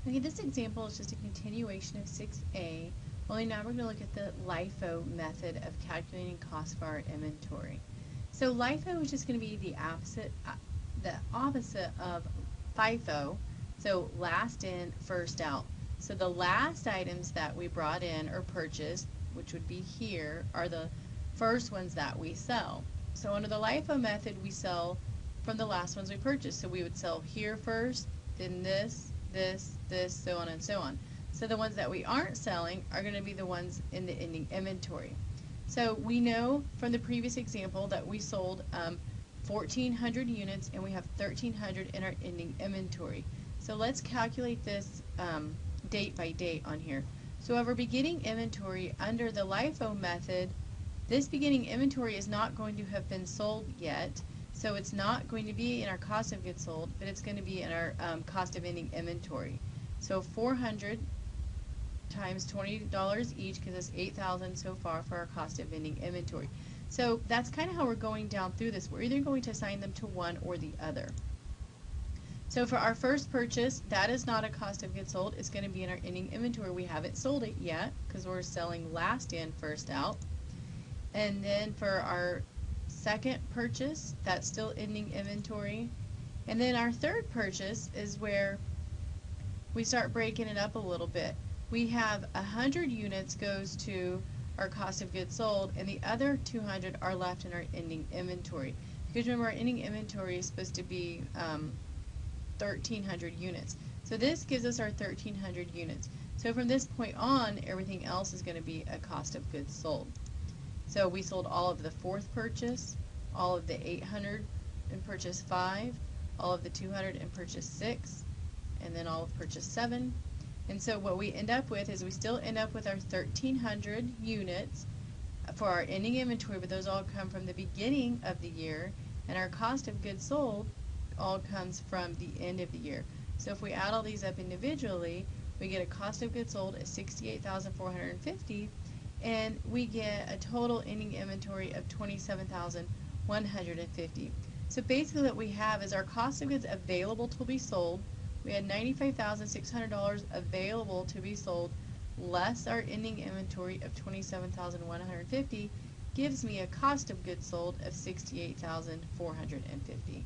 Okay, this example is just a continuation of 6A, only now we're going to look at the LIFO method of calculating cost for our inventory. So LIFO is just going to be the opposite of FIFO, so last in, first out. So the last items that we brought in or purchased, which would be here, are the first ones that we sell. So under the LIFO method, we sell from the last ones we purchased. So we would sell here first, then this, so on and so on. So the ones that we aren't selling are going to be the ones in the ending inventory. So we know from the previous example that we sold 1,400 units and we have 1,300 in our ending inventory. So let's calculate this date by date on here. So over beginning inventory under the LIFO method, this beginning inventory is not going to have been sold yet. So it's not going to be in our cost of goods sold, but it's going to be in our cost of ending inventory. So 400 times $20 each gives us $8,000 so far for our cost of ending inventory. So that's kind of how we're going down through this. We're either going to assign them to one or the other. So for our first purchase, that is not a cost of goods sold. It's going to be in our ending inventory. We haven't sold it yet because we're selling last in, first out. And then for our second purchase, that's still ending inventory. And then our third purchase is where we start breaking it up a little bit. We have 100 units goes to our cost of goods sold, and the other 200 are left in our ending inventory. Because remember, our ending inventory is supposed to be 1,300 units. So this gives us our 1,300 units. So from this point on, everything else is going to be a cost of goods sold. So we sold all of the fourth purchase, all of the 800 and purchase 5, all of the 200 and purchase 6, and then all of purchase 7. And so what we end up with is we still end up with our 1,300 units for our ending inventory, but those all come from the beginning of the year, and our cost of goods sold all comes from the end of the year. So if we add all these up individually, we get a cost of goods sold at $68,450, and we get a total ending inventory of $27,150. So basically what we have is our cost of goods available to be sold. We had $95,600 available to be sold, less our ending inventory of $27,150, gives me a cost of goods sold of $68,450.